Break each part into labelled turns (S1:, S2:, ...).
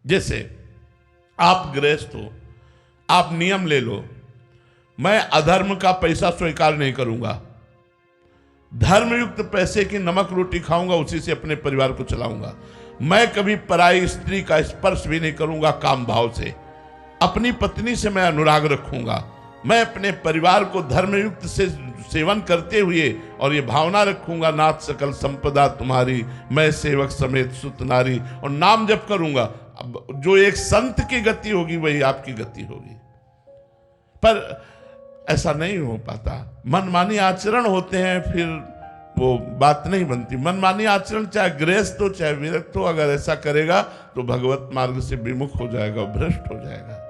S1: जैसे आप गृहस्थ हो, आप नियम ले लो, मैं अधर्म का पैसा स्वीकार नहीं करूंगा, धर्मयुक्त पैसे की नमक रोटी खाऊंगा, उसी से अपने परिवार को चलाऊंगा। मैं कभी पराई स्त्री का स्पर्श भी नहीं करूंगा काम भाव से, अपनी पत्नी से मैं अनुराग रखूंगा, मैं अपने परिवार को धर्मयुक्त से सेवन करते हुए और ये भावना रखूंगा, नाथ सकल संपदा तुम्हारी, मैं सेवक समेत सुत नारी, और नाम जप करूंगा। अब जो एक संत की गति होगी वही आपकी गति होगी। पर ऐसा नहीं हो पाता, मनमानी आचरण होते हैं, फिर वो बात नहीं बनती। मनमानी आचरण चाहे गृहस्थ हो चाहे विरक्त हो, अगर ऐसा करेगा तो भगवत मार्ग से विमुख हो जाएगा, भ्रष्ट हो जाएगा।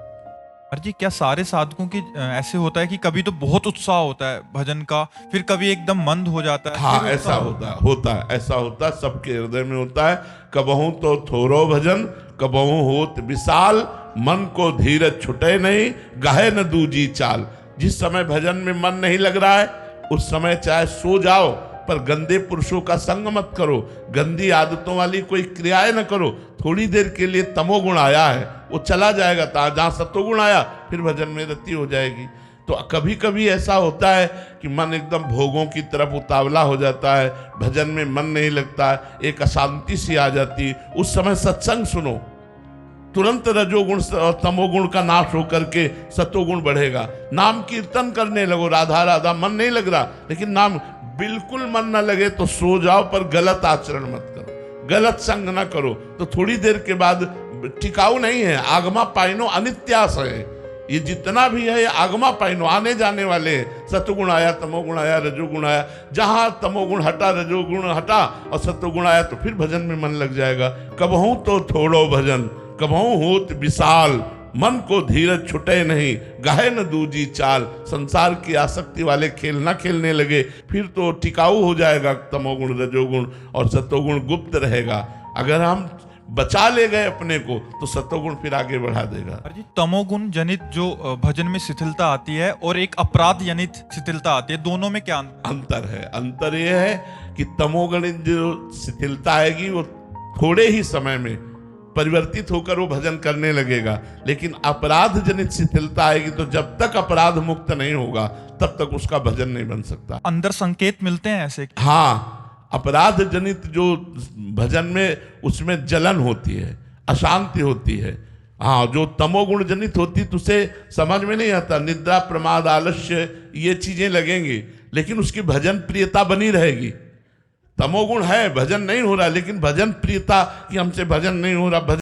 S2: जी, क्या सारे साधकों की ऐसे होता है कि कभी तो बहुत उत्साह होता है भजन का, फिर कभी एकदम मंद हो जाता है?
S1: हाँ, ऐसा होता है, ऐसा होता है, सबके हृदय में होता है। कबहू तो थोरो भजन, कबहू होत विशाल, मन को धीरज छुटे नहीं, गाहे न दूजी चाल। जिस समय भजन में मन नहीं लग रहा है उस समय चाहे सो जाओ, पर गंदे पुरुषों का संग मत करो, गंदी आदतों वाली कोई क्रियाएं न करो। थोड़ी देर के लिए तमोगुण आया है, वो चला जाएगा, जहां सतोगुण आया फिर भजन में रति हो जाएगी। तो कभी कभी ऐसा होता है कि मन एकदम भोगों की तरफ उतावला हो जाता है, भजन में मन नहीं लगता है, एक अशांति सी आ जाती है। उस समय सत्संग सुनो, तुरंत रजोगुण और तमोगुण का नाश होकर के सतोगुण बढ़ेगा। नाम कीर्तन करने लगो, राधा राधा, मन नहीं लग रहा, लेकिन नाम बिल्कुल मन न लगे तो सो जाओ, पर गलत आचरण मत करो, गलत संग न करो, तो थोड़ी देर के बाद टिकाऊ नहीं है। आगमा पाइनो अनित्यास है, ये जितना भी है ये आगमा पाइनो, आने जाने वाले हैं। सतोगुण आया, तमोगुण आया, रजोगुण आया, जहां तमोगुण हटा, रजोगुण हटा और सतोगुण आया तो फिर भजन में मन लग जाएगा। कबहू तो थोड़ो भजन, कबहू होत विशाल, मन को धीरज छुटे नहीं, गाहे न दूजी चाल। संसार की आसक्ति वाले खेल ना खेलने लगे, फिर तो टिकाऊ हो जाएगा तमोगुण, रजोगुण, और सतोगुण गुप्त रहेगा। अगर हम बचा ले गए अपने को तो सतोगुण फिर आगे बढ़ा देगा।
S2: जी, तमोगुण जनित जो भजन में शिथिलता आती है और एक अपराध जनित शिथिलता आती है, दोनों में क्या
S1: अंतर है? अंतर यह है कि तमोगुण जो शिथिलता आएगी वो थोड़े ही समय में परिवर्तित होकर वो भजन करने लगेगा, लेकिन अपराध जनित शिथिलता आएगी तो जब तक अपराध मुक्त नहीं होगा तब तक उसका भजन नहीं बन सकता।
S2: अंदर संकेत मिलते हैं ऐसे?
S1: हाँ, अपराध जनित जो भजन में, उसमें जलन होती है, अशांति होती है। हाँ, जो तमोगुण जनित होती तो उसे समझ में नहीं आता, निद्रा, प्रमाद, आलस्य, ये चीजें लगेंगी, लेकिन उसकी भजन प्रियता बनी रहेगी। तमोगुण है, भजन नहीं हो रहा, लेकिन भजन प्रियता कि हमसे भजन नहीं हो रहा, भजन